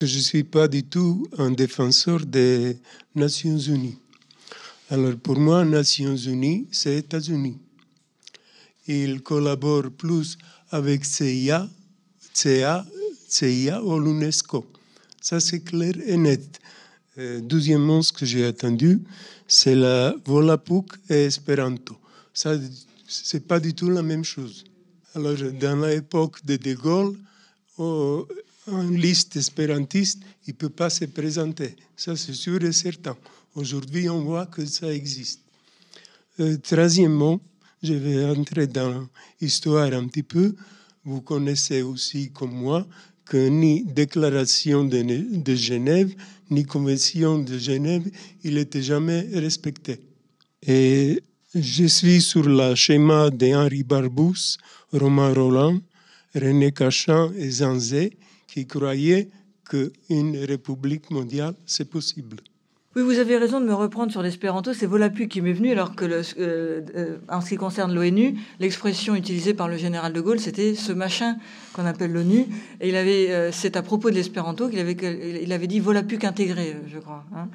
Je ne suis pas du tout un défenseur des Nations Unies. Alors pour moi, Nations Unies, c'est États-Unis. Ils collaborent plus avec CIA ou l'UNESCO. Ça, c'est clair et net. Deuxièmement, ce que j'ai attendu, c'est la Volapük et Espéranto. Ça, c'est pas du tout la même chose. Alors, dans l'époque de De Gaulle, un liste espérantiste, il ne peut pas se présenter. Ça, c'est sûr et certain. Aujourd'hui, on voit que ça existe. Troisièmement, je vais entrer dans l'histoire un petit peu. Vous connaissez aussi, comme moi, que ni déclaration de Genève, ni convention de Genève, il n'était jamais respecté. Et je suis sur le schéma d'Henri Barbusse, Romain Rolland, René Cachin et Zanzé, qui croyaient qu'une république mondiale, c'est possible. Oui, vous avez raison de me reprendre sur l'espéranto. C'est Volapük qui m'est venu, alors que en ce qui concerne l'ONU, l'expression utilisée par le général de Gaulle, c'était ce machin qu'on appelle l'ONU. Et c'est à propos de l'espéranto qu'il avait dit Volapük intégré, je crois. Hein.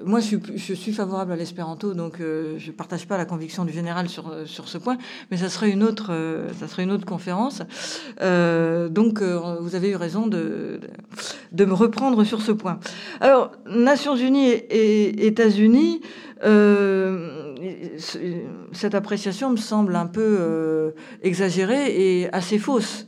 Moi, je suis favorable à l'espéranto, donc je partage pas la conviction du général sur ce point, mais ça serait une autre conférence. Donc, vous avez eu raison de me reprendre sur ce point. Alors, Nations Unies et États-Unis, cette appréciation me semble un peu exagérée et assez fausse,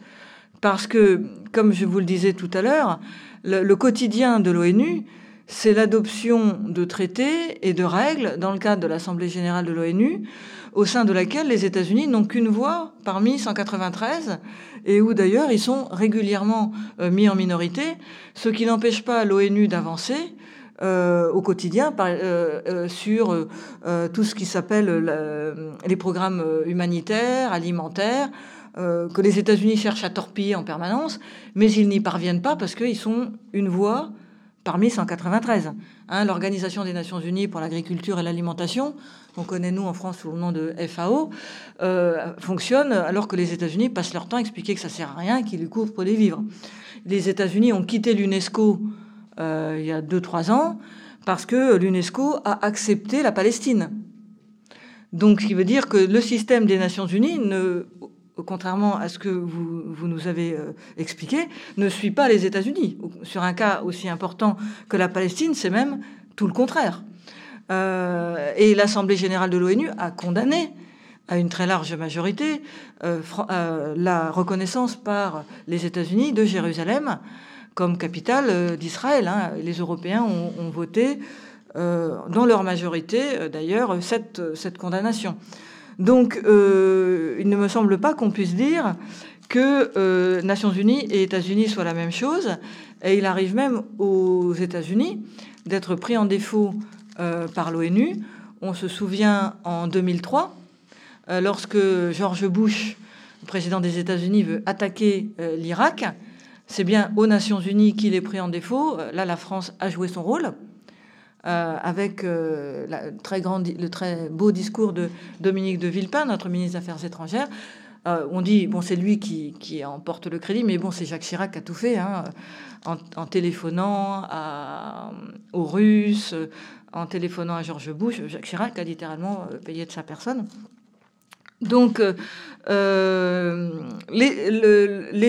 parce que, comme je vous le disais tout à l'heure, le quotidien de l'ONU, c'est l'adoption de traités et de règles dans le cadre de l'Assemblée générale de l'ONU, au sein de laquelle les États-Unis n'ont qu'une voix parmi 193, et où d'ailleurs ils sont régulièrement mis en minorité, ce qui n'empêche pas l'ONU d'avancer au quotidien sur tout ce qui s'appelle les programmes humanitaires, alimentaires, que les États-Unis cherchent à torpiller en permanence, mais ils n'y parviennent pas parce qu'ils sont une voix parmi 193. L'Organisation des Nations Unies pour l'agriculture et l'alimentation, qu'on connaît nous en France sous le nom de FAO, fonctionne alors que les États-Unis passent leur temps à expliquer que ça sert à rien, qu'ils lui couvrent pour les vivres. Les États-Unis ont quitté l'UNESCO il y a 2-3 ans parce que l'UNESCO a accepté la Palestine. Donc, ce qui veut dire que le système des Nations Unies contrairement à ce que vous nous avez expliqué, ne suit pas les États-Unis. Sur un cas aussi important que la Palestine, c'est même tout le contraire. Et l'Assemblée générale de l'ONU a condamné à une très large majorité la reconnaissance par les États-Unis de Jérusalem comme capitale d'Israël. Les Européens ont voté, dans leur majorité d'ailleurs, cette condamnation. Donc, il ne me semble pas qu'on puisse dire que Nations Unies et États-Unis soient la même chose. Et il arrive même aux États-Unis d'être pris en défaut par l'ONU. On se souvient en 2003, lorsque George Bush, président des États-Unis, veut attaquer l'Irak. C'est bien aux Nations Unies qu'il est pris en défaut. Là, la France a joué son rôle. Avec le très beau discours de Dominique de Villepin, notre ministre des Affaires étrangères. On dit, bon, c'est lui qui emporte le crédit, mais bon, c'est Jacques Chirac qui a tout fait, en téléphonant aux Russes, en téléphonant à George Bush. Jacques Chirac a littéralement payé de sa personne. Donc, les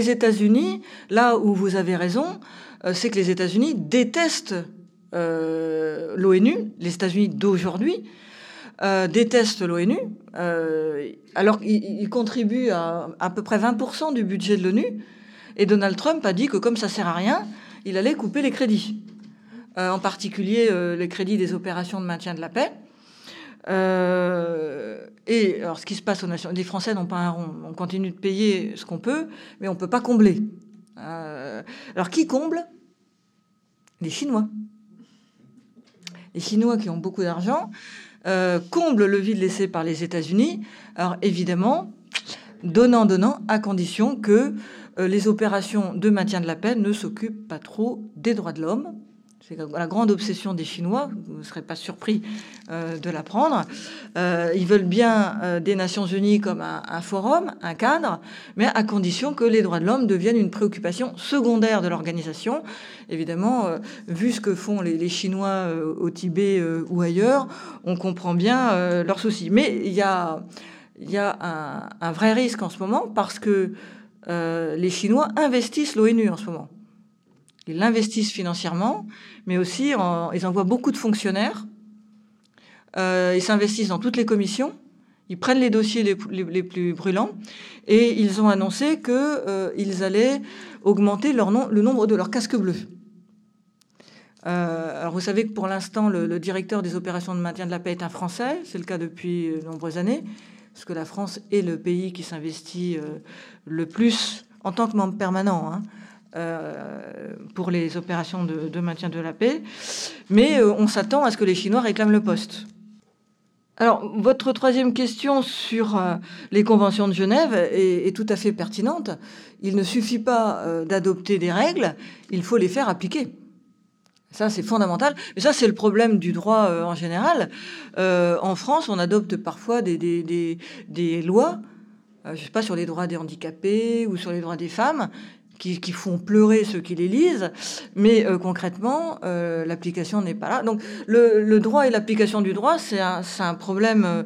États-Unis, là où vous avez raison, c'est que les États-Unis détestent l'ONU, les États-Unis d'aujourd'hui détestent l'ONU, alors qu'ils contribuent à peu près 20% du budget de l'ONU, et Donald Trump a dit que comme ça sert à rien, il allait couper les crédits, en particulier les crédits des opérations de maintien de la paix. Et alors ce qui se passe aux Nations, les Français n'ont pas un rond, on continue de payer ce qu'on peut, mais on peut pas combler. Alors qui comble? Les Chinois. Les Chinois qui ont beaucoup d'argent comblent le vide laissé par les États-Unis. Alors évidemment, donnant, à condition que les opérations de maintien de la paix ne s'occupent pas trop des droits de l'homme C'est la grande obsession des Chinois, vous ne serez pas surpris de l'apprendre. Ils veulent bien des Nations Unies comme un forum, un cadre, mais à condition que les droits de l'homme deviennent une préoccupation secondaire de l'organisation. Évidemment, vu ce que font les Chinois au Tibet ou ailleurs, on comprend bien leurs soucis. Mais il y a un vrai risque en ce moment parce que les Chinois investissent l'ONU en ce moment. Ils l'investissent financièrement, mais aussi ils envoient beaucoup de fonctionnaires. Ils s'investissent dans toutes les commissions. Ils prennent les dossiers les plus brûlants. Et ils ont annoncé qu'ils allaient augmenter le nombre de leurs casques bleus. Alors vous savez que pour l'instant, le directeur des opérations de maintien de la paix est un Français. C'est le cas depuis de nombreuses années. Parce que la France est le pays qui s'investit le plus en tant que membre permanent, hein, pour les opérations de maintien de la paix. Mais on s'attend à ce que les Chinois réclament le poste. Alors, votre troisième question sur les conventions de Genève est tout à fait pertinente. Il ne suffit pas d'adopter des règles, il faut les faire appliquer. Ça, c'est fondamental. Mais ça, c'est le problème du droit en général. En France, on adopte parfois des lois, je ne sais pas, sur les droits des handicapés ou sur les droits des femmes, qui font pleurer ceux qui les lisent, mais concrètement, l'application n'est pas là. Donc, le droit et l'application du droit, c'est un problème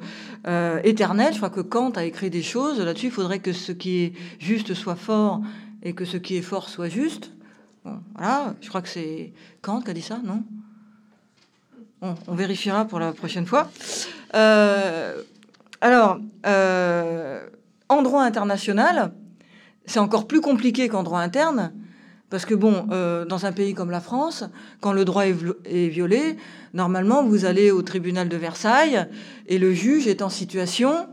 éternel. Je crois que Kant a écrit des choses là-dessus. Il faudrait que ce qui est juste soit fort et que ce qui est fort soit juste. Bon, voilà, je crois que c'est Kant qui a dit ça, non? Bon, on vérifiera pour la prochaine fois. Alors, en droit international, c'est encore plus compliqué qu'en droit interne, parce que, bon, dans un pays comme la France, quand le droit est violé, normalement, vous allez au tribunal de Versailles et le juge est en situation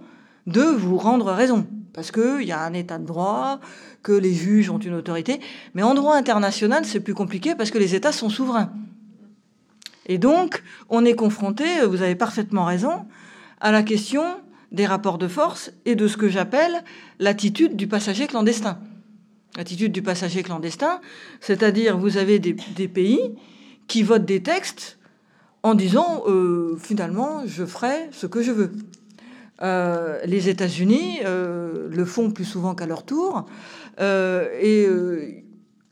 de vous rendre raison, parce qu'il y a un état de droit, que les juges ont une autorité. Mais en droit international, c'est plus compliqué parce que les États sont souverains. Et donc, on est confronté, vous avez parfaitement raison, à la question des rapports de force et de ce que j'appelle l'attitude du passager clandestin. L'attitude du passager clandestin, c'est-à-dire vous avez des pays qui votent des textes en disant finalement, je ferai ce que je veux. Les États-Unis le font plus souvent qu'à leur tour, il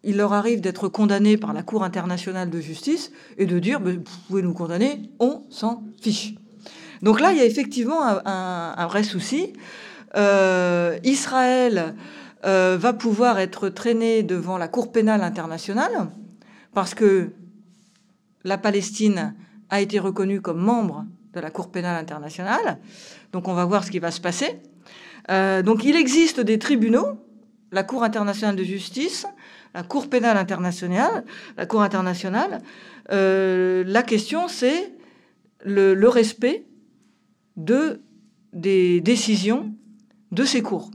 leur arrive d'être condamnés par la Cour internationale de justice et de dire vous pouvez nous condamner, on s'en fiche. Donc là, il y a effectivement un vrai souci. Israël va pouvoir être traîné devant la Cour pénale internationale parce que la Palestine a été reconnue comme membre de la Cour pénale internationale. Donc on va voir ce qui va se passer. Donc il existe des tribunaux, la Cour internationale de justice, la Cour pénale internationale, la Cour internationale. La question, c'est le respect des décisions de ces cours.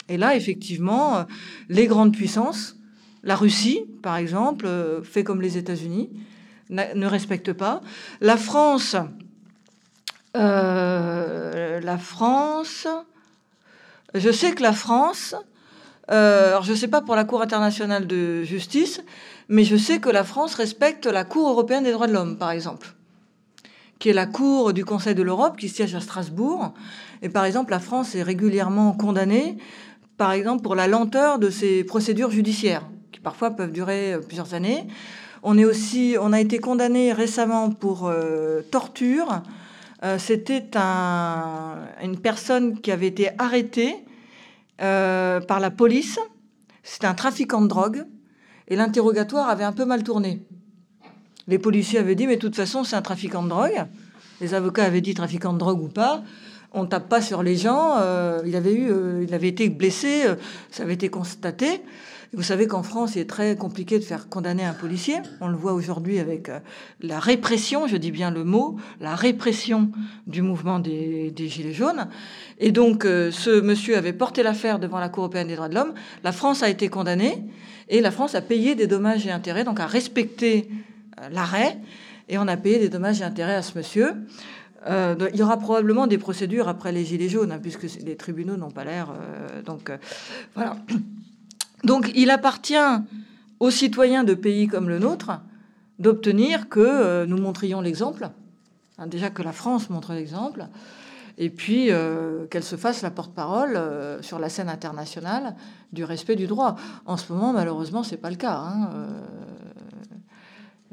Et là, effectivement, les grandes puissances, la Russie, par exemple, fait comme les États-Unis, ne respecte pas. La France, je sais que la France, alors je ne sais pas pour la Cour internationale de justice, mais je sais que la France respecte la Cour européenne des droits de l'homme, par exemple, qui est la Cour du Conseil de l'Europe, qui siège à Strasbourg. Et par exemple, la France est régulièrement condamnée, par exemple, pour la lenteur de ses procédures judiciaires, qui parfois peuvent durer plusieurs années. On a été condamné récemment pour torture. C'était une personne qui avait été arrêtée par la police. C'était un trafiquant de drogue. Et l'interrogatoire avait un peu mal tourné. Les policiers avaient dit, mais de toute façon, c'est un trafiquant de drogue. Les avocats avaient dit, trafiquant de drogue ou pas, on ne tape pas sur les gens. Il avait été blessé, ça avait été constaté. Vous savez qu'en France, il est très compliqué de faire condamner un policier. On le voit aujourd'hui avec la répression, je dis bien le mot, la répression du mouvement des Gilets jaunes. Et donc, ce monsieur avait porté l'affaire devant la Cour européenne des droits de l'homme. La France a été condamnée et la France a payé des dommages et intérêts, donc a respecté l'arrêt, et on a payé des dommages et intérêts à ce monsieur. Il y aura probablement des procédures après les Gilets jaunes, hein, puisque les tribunaux n'ont pas l'air... voilà. Donc, il appartient aux citoyens de pays comme le nôtre d'obtenir que nous montrions l'exemple, hein, déjà que la France montre l'exemple, et puis qu'elle se fasse la porte-parole sur la scène internationale du respect du droit. En ce moment, malheureusement, c'est pas le cas. Hein.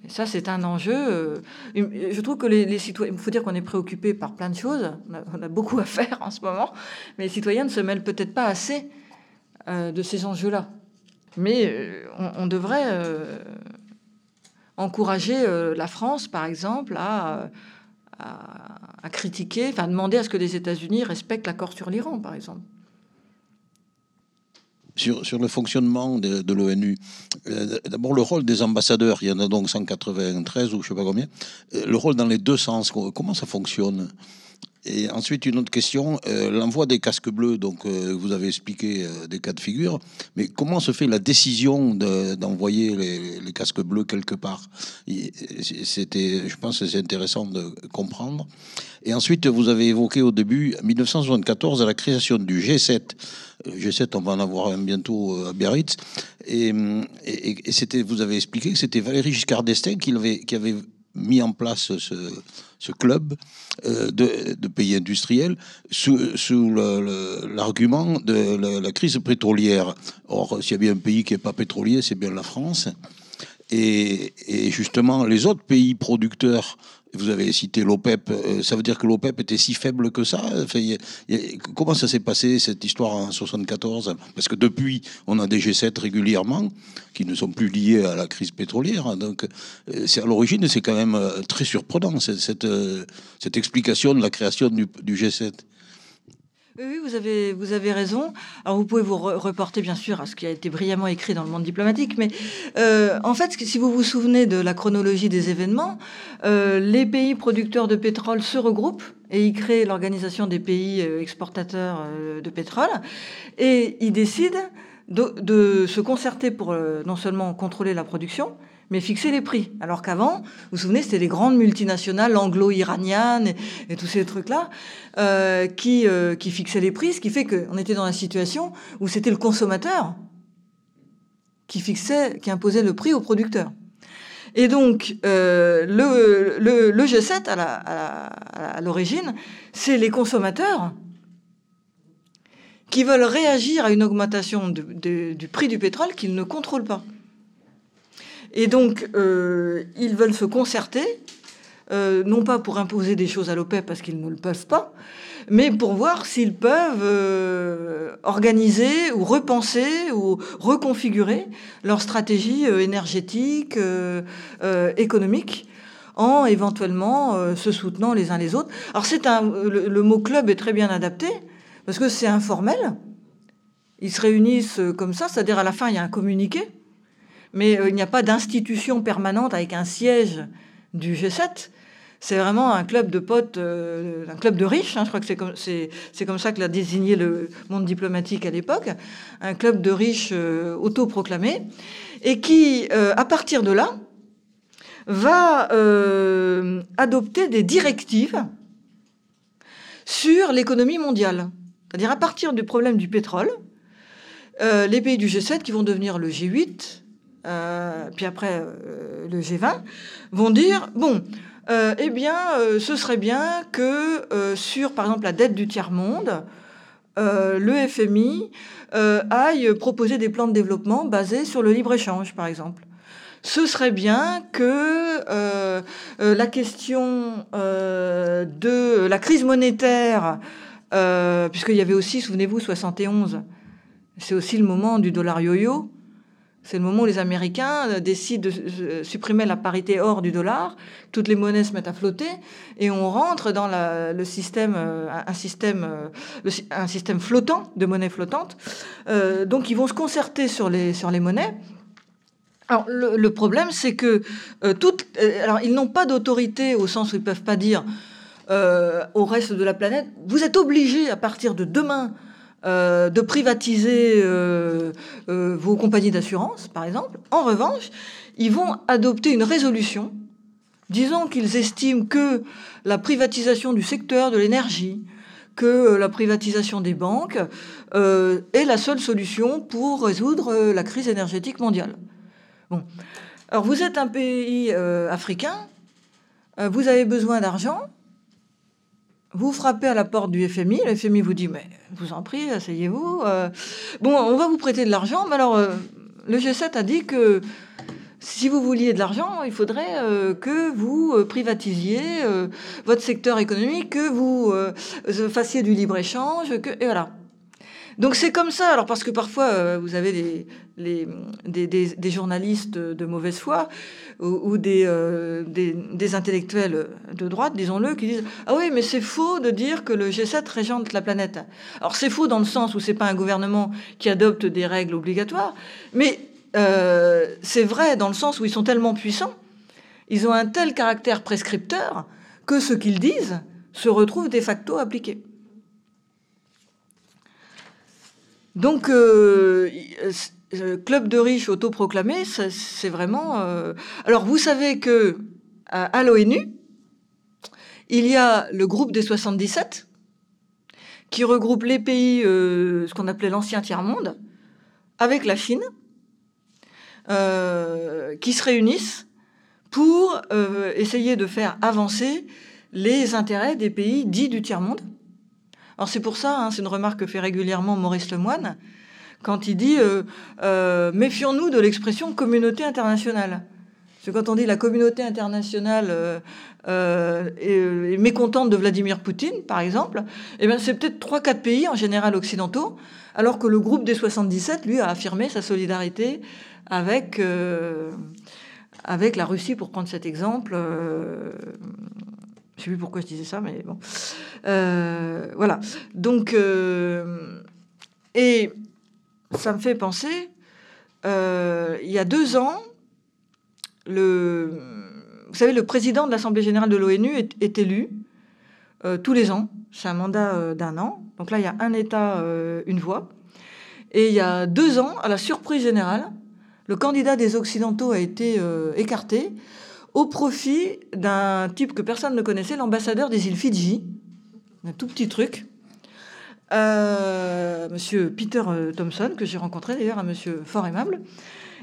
Et ça, c'est un enjeu. Je trouve que les citoyens... Il faut dire qu'on est préoccupé par plein de choses. On a beaucoup à faire en ce moment. Mais les citoyens ne se mêlent peut-être pas assez de ces enjeux-là. Mais on devrait encourager la France, par exemple, à critiquer, enfin demander à ce que les États-Unis respectent l'accord sur l'Iran, par exemple. Sur le fonctionnement de l'ONU, d'abord le rôle des ambassadeurs, il y en a donc 193 ou je ne sais pas combien, le rôle dans les deux sens, comment ça fonctionne? Et ensuite, une autre question, l'envoi des casques bleus, donc vous avez expliqué des cas de figure, mais comment se fait la décision d'envoyer les casques bleus quelque part? Je pense que c'est intéressant de comprendre. Et ensuite, vous avez évoqué au début, 1974, la création du G7. G7, on va en avoir un bientôt à Biarritz. Et vous avez expliqué que c'était Valéry Giscard d'Estaing qui avait mis en place ce club de pays industriels sous l'argument de la crise pétrolière. Or, s'il y a bien un pays qui n'est pas pétrolier, c'est bien la France. Et justement, les autres pays producteurs, vous avez cité l'OPEP, ça veut dire que l'OPEP était si faible que ça? Enfin, comment ça s'est passé, cette histoire en 1974? Parce que depuis, on a des G7 régulièrement qui ne sont plus liés à la crise pétrolière. Donc, à l'origine, c'est quand même très surprenant, cette explication de la création du G7. Oui, vous avez raison. Alors, vous pouvez vous reporter, bien sûr, à ce qui a été brillamment écrit dans le Monde diplomatique, mais en fait, si vous vous souvenez de la chronologie des événements, les pays producteurs de pétrole se regroupent et ils créent l'Organisation des pays exportateurs de pétrole, et ils décident de se concerter pour non seulement contrôler la production, mais fixer les prix. Alors qu'avant, vous vous souvenez, c'était les grandes multinationales anglo-iraniennes et tous ces trucs-là qui fixaient les prix, ce qui fait qu'on était dans la situation où c'était le consommateur qui imposait le prix au producteur. Et donc, le G7, à l'origine, c'est les consommateurs qui veulent réagir à une augmentation du prix du pétrole qu'ils ne contrôlent pas. Et donc, ils veulent se concerter, non pas pour imposer des choses à l'OPEP parce qu'ils ne le peuvent pas, mais pour voir s'ils peuvent organiser ou repenser ou reconfigurer leur stratégie énergétique, économique, en éventuellement se soutenant les uns les autres. Alors, le mot club est très bien adapté parce que c'est informel. Ils se réunissent comme ça, c'est-à-dire à la fin, il y a un communiqué. Mais il n'y a pas d'institution permanente avec un siège du G7. C'est vraiment un club de potes, un club de riches. Hein, je crois que c'est comme ça que l'a désigné le monde diplomatique à l'époque. Un club de riches autoproclamés. Et qui, à partir de là, va adopter des directives sur l'économie mondiale. C'est-à-dire à partir du problème du pétrole, les pays du G7 qui vont devenir le G8... puis après le G20, vont dire, ce serait bien que sur, par exemple, la dette du tiers-monde, le FMI aille proposer des plans de développement basés sur le libre-échange, par exemple. Ce serait bien que la question de la crise monétaire, puisqu'il y avait aussi, souvenez-vous, 71, c'est aussi le moment du dollar yo-yo. C'est le moment où les Américains décident de supprimer la parité or du dollar, toutes les monnaies se mettent à flotter, et on rentre dans un système flottant, de monnaie flottante. Donc ils vont se concerter sur les monnaies. Alors le problème, c'est que alors ils n'ont pas d'autorité au sens où ils peuvent pas dire au reste de la planète, vous êtes obligés à partir de demain de privatiser vos compagnies d'assurance, par exemple. En revanche, ils vont adopter une résolution disant qu'ils estiment que la privatisation du secteur de l'énergie, que la privatisation des banques est la seule solution pour résoudre la crise énergétique mondiale. Bon. Alors, vous êtes un pays africain, vous avez besoin d'argent, vous frappez à la porte du FMI, le FMI vous dit, mais je vous en prie, asseyez-vous. Bon, on va vous prêter de l'argent, mais alors, le G7 a dit que si vous vouliez de l'argent, il faudrait que vous privatisiez votre secteur économique, que vous fassiez du libre-échange, et voilà. Donc c'est comme ça. Alors parce que parfois vous avez des journalistes de mauvaise foi ou des intellectuels de droite, disons-le, qui disent ah oui mais c'est faux de dire que le G7 régente la planète. Alors c'est faux dans le sens où c'est pas un gouvernement qui adopte des règles obligatoires, mais c'est vrai dans le sens où ils sont tellement puissants, ils ont un tel caractère prescripteur que ce qu'ils disent se retrouve de facto appliqué. Donc, club de riches autoproclamé, c'est vraiment... Alors, vous savez que à l'ONU, il y a le groupe des 77 qui regroupe les pays, ce qu'on appelait l'ancien tiers-monde, avec la Chine, qui se réunissent pour essayer de faire avancer les intérêts des pays dits du tiers-monde. Alors c'est pour ça, c'est une remarque que fait régulièrement Maurice Lemoine, quand il dit méfions-nous de l'expression communauté internationale. Parce que quand on dit la communauté internationale est mécontente de Vladimir Poutine, par exemple, eh bien c'est peut-être 3-4 pays, en général occidentaux, alors que le groupe des 77, lui, a affirmé sa solidarité avec la Russie, pour prendre cet exemple. Je ne sais plus pourquoi je disais ça, mais bon. Voilà. Donc, et ça me fait penser, il y a 2 ans, vous savez, le président de l'Assemblée générale de l'ONU est élu tous les ans. C'est un mandat d'1 an. Donc là, il y a un État, une voix. Et il y a 2 ans, à la surprise générale, le candidat des Occidentaux a été écarté au profit d'un type que personne ne connaissait, l'ambassadeur des îles Fidji, un tout petit truc, monsieur Peter Thompson, que j'ai rencontré d'ailleurs, un monsieur fort aimable.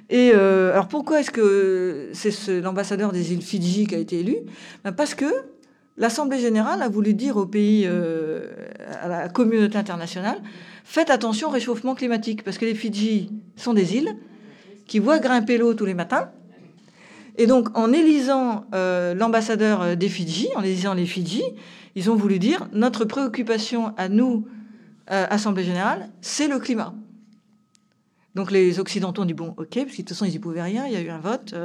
Et alors pourquoi est-ce que c'est l'ambassadeur des îles Fidji qui a été élu ? Parce que l'Assemblée générale a voulu dire aux pays, à la communauté internationale, faites attention au réchauffement climatique, parce que les Fidji sont des îles qui voient grimper l'eau tous les matins. Et donc, en élisant l'ambassadeur des Fidji, en élisant les Fidji, ils ont voulu dire notre préoccupation à nous, Assemblée générale, c'est le climat. Donc les Occidentaux ont dit bon, ok, parce que de toute façon ils n'y pouvaient rien, il y a eu un vote.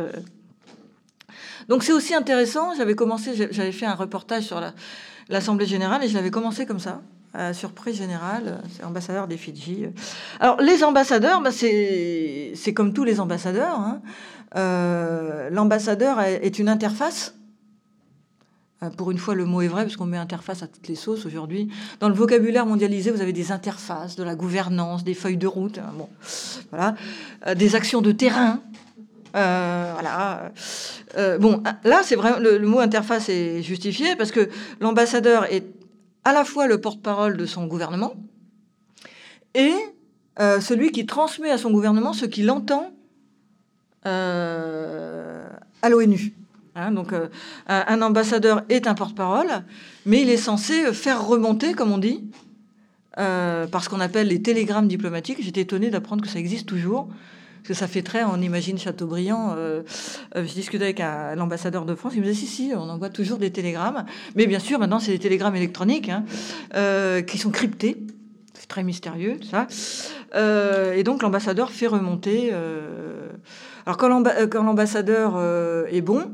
Donc c'est aussi intéressant. J'avais fait un reportage sur l'Assemblée générale et je l'avais commencé comme ça. Surprise générale, c'est ambassadeur des Fidji. Alors les ambassadeurs, c'est comme tous les ambassadeurs. L'ambassadeur est une interface. Pour une fois, le mot est vrai, parce qu'on met interface à toutes les sauces aujourd'hui. Dans le vocabulaire mondialisé, vous avez des interfaces, de la gouvernance, des feuilles de route, voilà, des actions de terrain. Voilà. Bon, là, c'est vrai, le mot interface est justifié parce que l'ambassadeur est à la fois le porte-parole de son gouvernement et celui qui transmet à son gouvernement ce qu'il entend à l'ONU. Donc, un ambassadeur est un porte-parole, mais il est censé faire remonter, comme on dit, par ce qu'on appelle les télégrammes diplomatiques. J'étais étonnée d'apprendre que ça existe toujours, parce que ça fait très, on imagine Chateaubriand. Je discutais avec l'ambassadeur de France, il me disait si, on envoie toujours des télégrammes. Mais bien sûr, maintenant, c'est des télégrammes électroniques qui sont cryptés. C'est très mystérieux, tout ça. Et donc, l'ambassadeur fait remonter... Alors, quand l'ambassadeur est bon,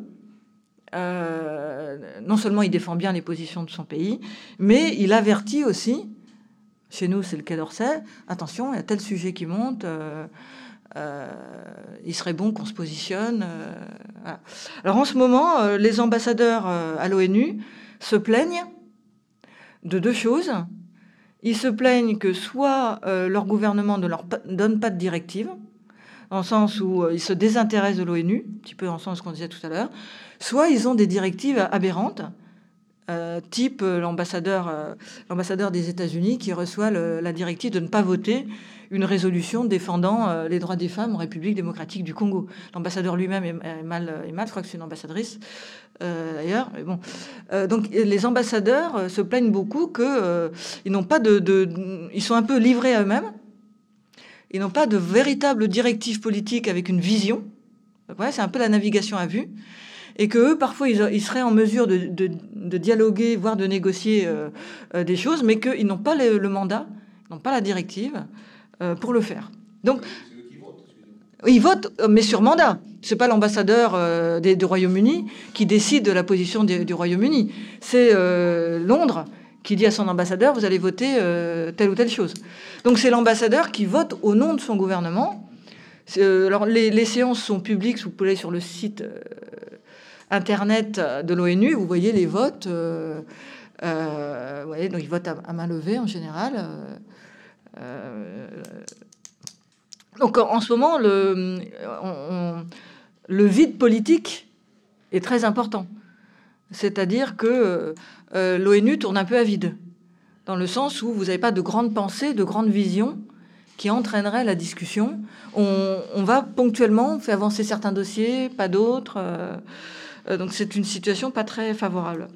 non seulement il défend bien les positions de son pays, mais il avertit aussi, chez nous c'est le Quai d'Orsay, attention, il y a tel sujet qui monte, il serait bon qu'on se positionne. Voilà. Alors en ce moment, les ambassadeurs à l'ONU se plaignent de 2 choses. Ils se plaignent que soit leur gouvernement ne leur donne pas de directive, dans le sens où ils se désintéressent de l'ONU, un petit peu dans le sens qu'on disait tout à l'heure, soit ils ont des directives aberrantes type l'ambassadeur des États-Unis qui reçoit la directive de ne pas voter une résolution défendant les droits des femmes en République démocratique du Congo. L'ambassadeur lui-même est mal, je crois que c'est une ambassadrice d'ailleurs. Mais bon. Donc les ambassadeurs se plaignent beaucoup qu'ils n'ont pas ils sont un peu livrés à eux-mêmes. Ils n'ont pas de véritable directive politique avec une vision. Ouais, c'est un peu la navigation à vue. Et qu'eux, parfois, ils seraient en mesure de dialoguer, voire de négocier des choses, mais qu'ils n'ont pas le mandat, ils n'ont pas la directive pour le faire. Donc, ils votent, mais sur mandat. C'est pas l'ambassadeur du Royaume-Uni qui décide de la position du Royaume-Uni. C'est Londres qui dit à son ambassadeur, vous allez voter telle ou telle chose. Donc c'est l'ambassadeur qui vote au nom de son gouvernement. Alors les séances sont publiques, vous pouvez aller sur le site internet de l'ONU, vous voyez les votes. Ouais, donc ils votent à main levée en général. Donc en ce moment, le vide politique est très important. C'est-à-dire que l'ONU tourne un peu à vide, dans le sens où vous n'avez pas de grandes pensées, de grandes visions qui entraîneraient la discussion. On va ponctuellement faire avancer certains dossiers, pas d'autres. Donc c'est une situation pas très favorable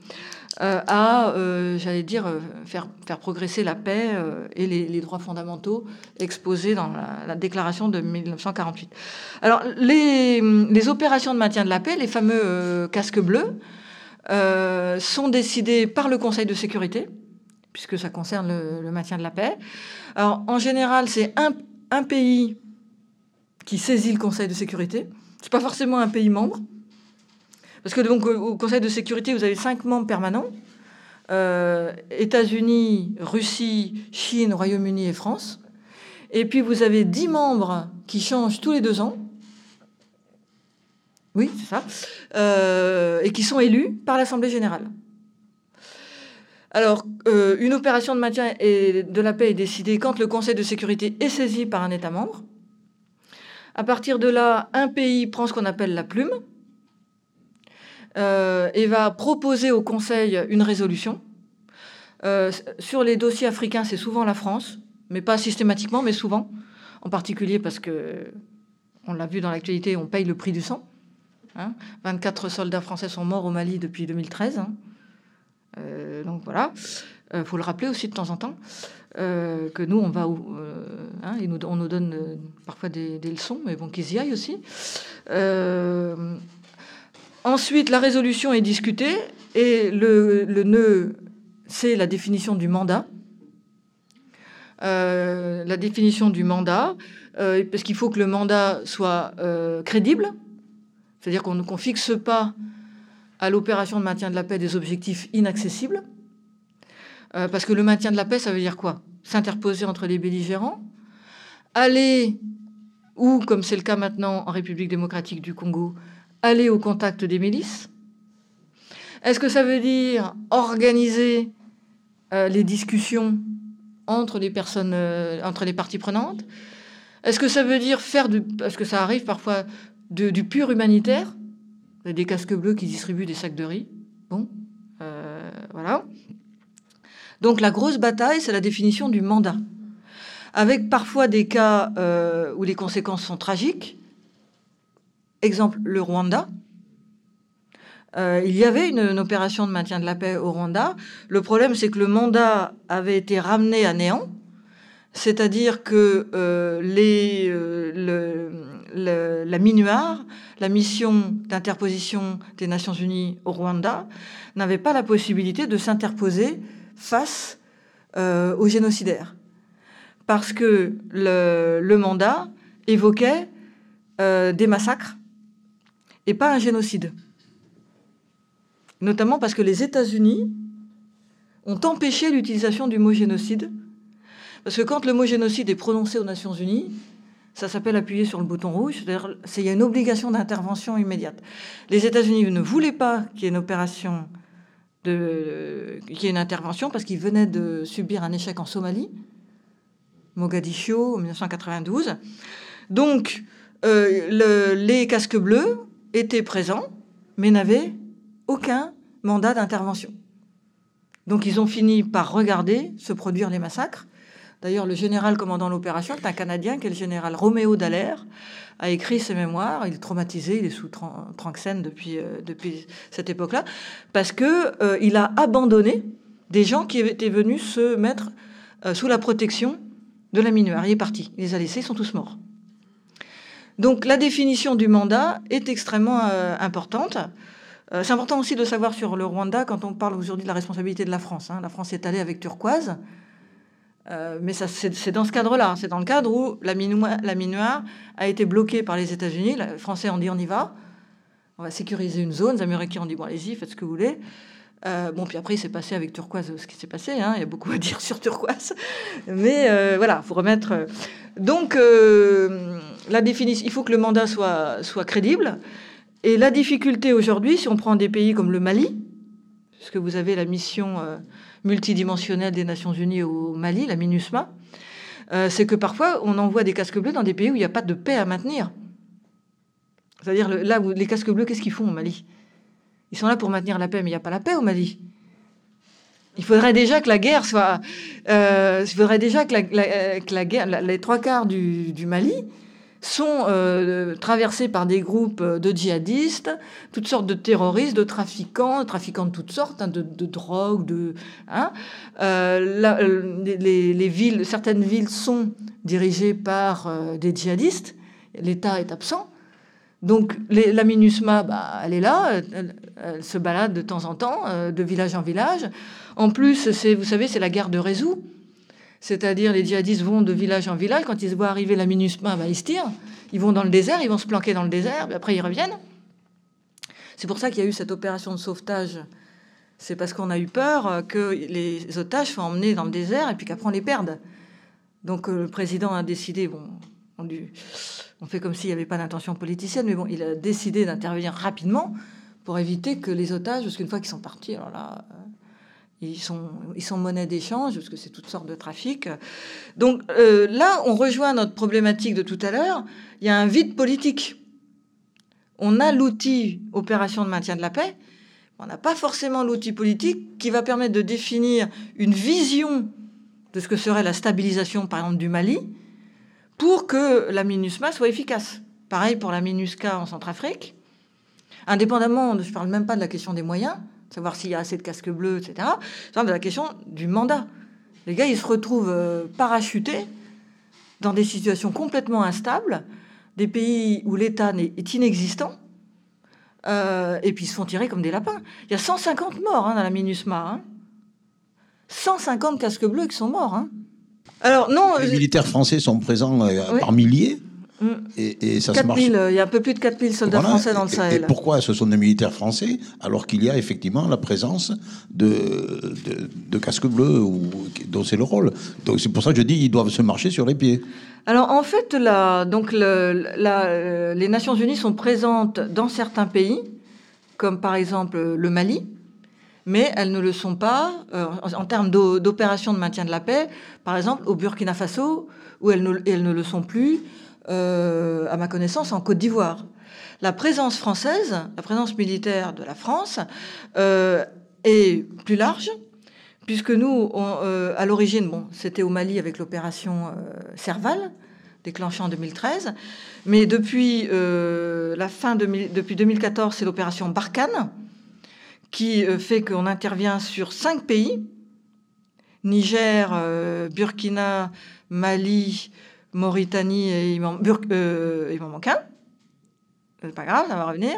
j'allais dire, faire progresser la paix et les droits fondamentaux exposés dans la déclaration de 1948. Alors les opérations de maintien de la paix, les fameux casques bleus, sont décidées par le Conseil de sécurité, puisque ça concerne le maintien de la paix. Alors, en général, c'est un pays qui saisit le Conseil de sécurité. C'est pas forcément un pays membre. Parce que donc, au Conseil de sécurité, vous avez 5 membres permanents. États-Unis, Russie, Chine, Royaume-Uni et France. Et puis, vous avez 10 membres qui changent tous les 2 ans. Oui, c'est ça. Et qui sont élus par l'Assemblée générale. Alors, une opération de maintien de la paix est décidée quand le Conseil de sécurité est saisi par un État membre. À partir de là, un pays prend ce qu'on appelle la plume et va proposer au Conseil une résolution. Sur les dossiers africains, c'est souvent la France, mais pas systématiquement, mais souvent. En particulier parce que, on l'a vu dans l'actualité, on paye le prix du sang. 24 soldats français sont morts au Mali depuis 2013. Donc voilà, faut le rappeler aussi de temps en temps que nous on va on nous donne parfois des leçons, mais bon, qu'ils y aillent aussi. Ensuite, la résolution est discutée et le nœud, c'est la définition du mandat. La définition du mandat, parce qu'il faut que le mandat soit crédible, c'est-à-dire qu'on ne fixe pas à l'opération de maintien de la paix des objectifs inaccessibles. Parce que le maintien de la paix, ça veut dire quoi? S'interposer entre les belligérants, aller, ou comme c'est le cas maintenant en République démocratique du Congo, aller au contact des milices. Est-ce que ça veut dire organiser les discussions entre les personnes, entre les parties prenantes? Est-ce que ça veut dire parce que ça arrive parfois, du pur humanitaire? Des casques bleus qui distribuent des sacs de riz. Bon, voilà. Donc la grosse bataille, c'est la définition du mandat, avec parfois des cas où les conséquences sont tragiques. Exemple, le Rwanda. Il y avait une opération de maintien de la paix au Rwanda. Le problème, c'est que le mandat avait été ramené à néant, c'est-à-dire que la MINUAR, la mission d'interposition des Nations Unies au Rwanda, n'avait pas la possibilité de s'interposer face aux génocidaires. Parce que le mandat évoquait des massacres et pas un génocide. Notamment parce que les États-Unis ont empêché l'utilisation du mot génocide. Parce que quand le mot génocide est prononcé aux Nations Unies, ça s'appelle appuyer sur le bouton rouge, c'est-à-dire il y a une obligation d'intervention immédiate. Les États-Unis ne voulaient pas qu'il y ait une opération, qu'il y ait une intervention, parce qu'ils venaient de subir un échec en Somalie, Mogadiscio, en 1992. Donc, les casques bleus étaient présents, mais n'avaient aucun mandat d'intervention. Donc ils ont fini par regarder se produire les massacres. D'ailleurs, le général commandant l'opération est un Canadien qui est le général Roméo Dallaire, a écrit ses mémoires. Il est traumatisé, il est sous Tranxène depuis cette époque-là, parce que il a abandonné des gens qui étaient venus se mettre sous la protection de la Minuar. Il est parti, il les a laissés, ils sont tous morts. Donc la définition du mandat est extrêmement importante. C'est important aussi de savoir sur le Rwanda, quand on parle aujourd'hui de la responsabilité de la France. La France est allée avec Turquoise. Mais ça, c'est dans ce cadre-là. C'est dans le cadre où la Minuar a été bloquée par les États-Unis. Les Français ont dit on y va. On va sécuriser une zone. Les Américains ont dit bon, allez-y, faites ce que vous voulez. Puis après, il s'est passé avec Turquoise ce qui s'est passé. Il y a beaucoup à dire sur Turquoise. Mais voilà, il faut remettre. Donc, la définition, il faut que le mandat soit crédible. Et la difficulté aujourd'hui, si on prend des pays comme le Mali, puisque vous avez la mission multidimensionnelle des Nations Unies au Mali, la MINUSMA, c'est que parfois on envoie des casques bleus dans des pays où il n'y a pas de paix à maintenir. C'est-à-dire là où les casques bleus, qu'est-ce qu'ils font au Mali? Ils sont là pour maintenir la paix, mais il n'y a pas la paix au Mali. Il faudrait déjà que la guerre soit... il faudrait déjà que la guerre... Les trois quarts du Mali sont traversés par des groupes de djihadistes, toutes sortes de terroristes, de trafiquants de toutes sortes, de drogue, les villes, certaines villes sont dirigées par des djihadistes. L'État est absent. Donc la MINUSMA, elle est là, elle se balade de temps en temps, de village en village. En plus, vous savez, c'est la guerre de Rézou. C'est-à-dire, les djihadistes vont de village en village. Quand ils se voient arriver la MINUSMA, ils se tirent. Ils vont dans le désert, ils vont se planquer dans le désert, puis après ils reviennent. C'est pour ça qu'il y a eu cette opération de sauvetage. C'est parce qu'on a eu peur que les otages soient emmenés dans le désert et puis qu'après on les perde. Donc le président a décidé, on fait comme s'il n'y avait pas d'intention politicienne, mais il a décidé d'intervenir rapidement pour éviter que les otages, parce qu'une fois qu'ils sont partis, alors là... Ils sont monnaie d'échange, parce que c'est toutes sortes de trafics. Donc là, on rejoint notre problématique de tout à l'heure. Il y a un vide politique. On a l'outil opération de maintien de la paix. On n'a pas forcément l'outil politique qui va permettre de définir une vision de ce que serait la stabilisation, par exemple, du Mali, pour que la MINUSMA soit efficace. Pareil pour la MINUSCA en Centrafrique. Indépendamment, je ne parle même pas de la question des moyens, savoir s'il y a assez de casques bleus, etc. C'est de la question du mandat. Les gars, ils se retrouvent parachutés dans des situations complètement instables, des pays où l'État est inexistant, et puis ils se font tirer comme des lapins. Il y a 150 morts dans la MINUSMA. 150 casques bleus qui sont morts. Alors, non, les militaires français sont présents par milliers. Et ça 4 000, se marche. il y a un peu plus de 4 000 soldats français dans le Sahel. Et pourquoi ce sont des militaires français alors qu'il y a effectivement la présence de casques bleus dont c'est le rôle. Donc c'est pour ça que je dis ils doivent se marcher sur les pieds. Alors en fait, les Nations Unies sont présentes dans certains pays, comme par exemple le Mali, mais elles ne le sont pas en termes d'opération de maintien de la paix, par exemple au Burkina Faso, où elles ne le sont plus. À ma connaissance, en Côte d'Ivoire. La présence française, la présence militaire de la France est plus large, puisque nous, à l'origine, c'était au Mali avec l'opération Serval, déclenchée en 2013, mais depuis depuis 2014, c'est l'opération Barkhane, qui fait qu'on intervient sur 5 pays, Niger, Burkina, Mali, Mauritanie, et il m'en manque un. C'est pas grave, ça va revenir.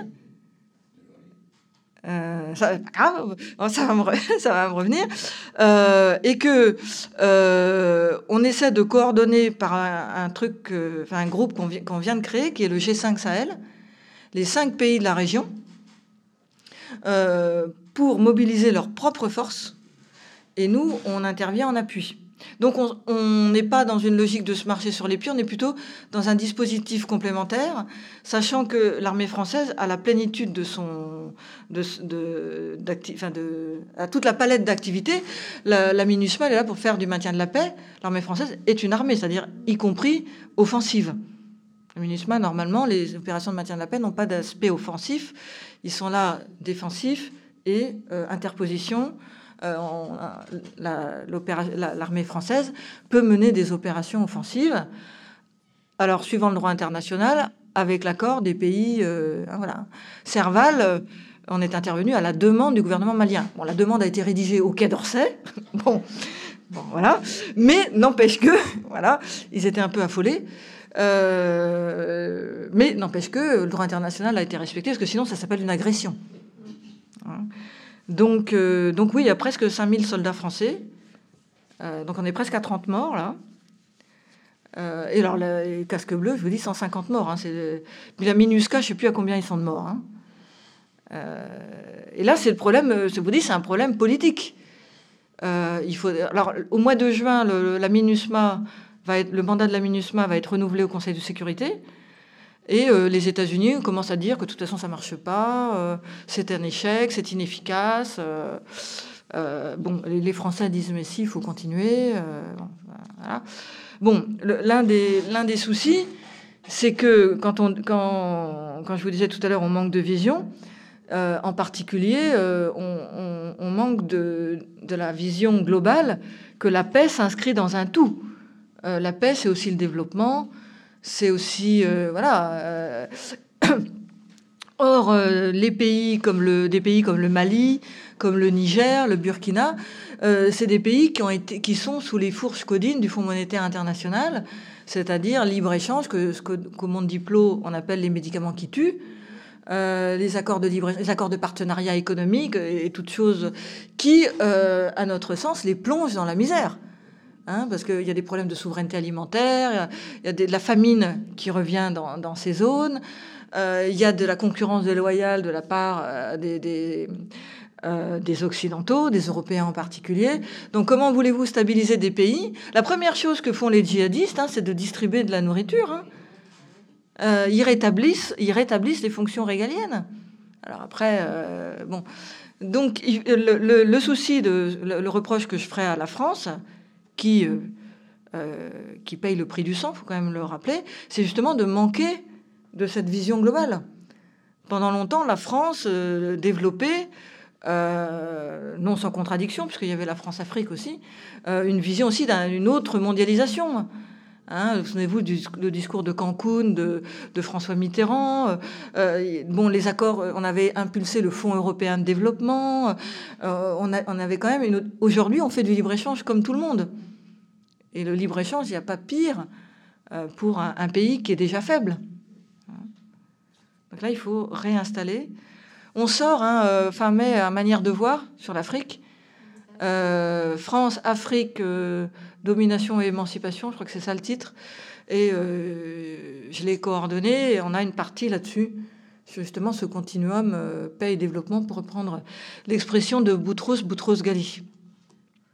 C'est pas grave, ça va me revenir. Et que on essaie de coordonner par un groupe qu'on vient de créer, qui est le G5 Sahel, les 5 pays de la région, pour mobiliser leurs propres forces. Et nous, on intervient en appui. Donc on n'est pas dans une logique de se marcher sur les pieds, on est plutôt dans un dispositif complémentaire, sachant que l'armée française a la plénitude de toute la palette d'activités. La MINUSMA, elle est là pour faire du maintien de la paix. L'armée française est une armée, c'est-à-dire y compris offensive. La MINUSMA, normalement, les opérations de maintien de la paix n'ont pas d'aspect offensif. Ils sont là défensifs et interposition, l'armée française peut mener des opérations offensives, alors suivant le droit international, avec l'accord des pays. Voilà. Serval, on est intervenu à la demande du gouvernement malien. Bon, la demande a été rédigée au Quai d'Orsay. Bon, voilà. Mais n'empêche que, voilà, ils étaient un peu affolés. Mais n'empêche que le droit international a été respecté, parce que sinon ça s'appelle une agression. Donc oui, il y a presque 5000 soldats français. Donc on est presque à 30 morts, là. Et alors, les casques bleus, je vous dis 150 morts. Hein, mais la MINUSCA, je ne sais plus à combien ils sont de morts. Hein. Et là, c'est le problème, je vous dis, c'est un problème politique. Alors, au mois de juin, le mandat de la MINUSMA va être renouvelé au Conseil de sécurité. Et les États-Unis commencent à dire que de toute façon, ça ne marche pas, c'est un échec, c'est inefficace. Bon, les Français disent, mais si, il faut continuer. Voilà. Bon, l'un des soucis, c'est que quand je vous disais tout à l'heure, on manque de vision, en particulier, on manque de la vision globale que la paix s'inscrit dans un tout. La paix, c'est aussi le développement, c'est aussi... voilà. Or, des pays comme le Mali, comme le Niger, le Burkina, c'est des pays qui sont sous les fourches codines du Fonds monétaire international, c'est-à-dire libre-échange, qu'au monde diplo, on appelle les médicaments qui tuent, les accords de partenariat économique et toutes choses qui, à notre sens, les plongent dans la misère. Hein, parce qu'il y a des problèmes de souveraineté alimentaire, il y a de la famine qui revient dans ces zones, il y a de la concurrence déloyale de la part des Occidentaux, des Européens en particulier. Donc comment voulez-vous stabiliser des pays? La première chose que font les djihadistes, c'est de distribuer de la nourriture. Ils rétablissent les fonctions régaliennes. Alors après, bon. Donc le souci, le reproche que je ferai à la France, qui paye le prix du sang, il faut quand même le rappeler, c'est justement de manquer de cette vision globale. Pendant longtemps, la France développait, non sans contradiction, puisqu'il y avait la France-Afrique aussi, une vision aussi d'une autre mondialisation. Hein, souvenez-vous du discours de Cancun de François Mitterrand. Bon, les accords, on avait impulsé le Fonds européen de développement. On avait quand même aujourd'hui, on fait du libre-échange comme tout le monde. Et le libre-échange, il n'y a pas pire pour un pays qui est déjà faible. Donc là, il faut réinstaller. On sort, fin mai, à manière de voir sur l'Afrique. France, Afrique, domination et émancipation, je crois que c'est ça le titre. Et je l'ai coordonné et on a une partie là-dessus, justement ce continuum paix et développement, pour reprendre l'expression de Boutros Ghali.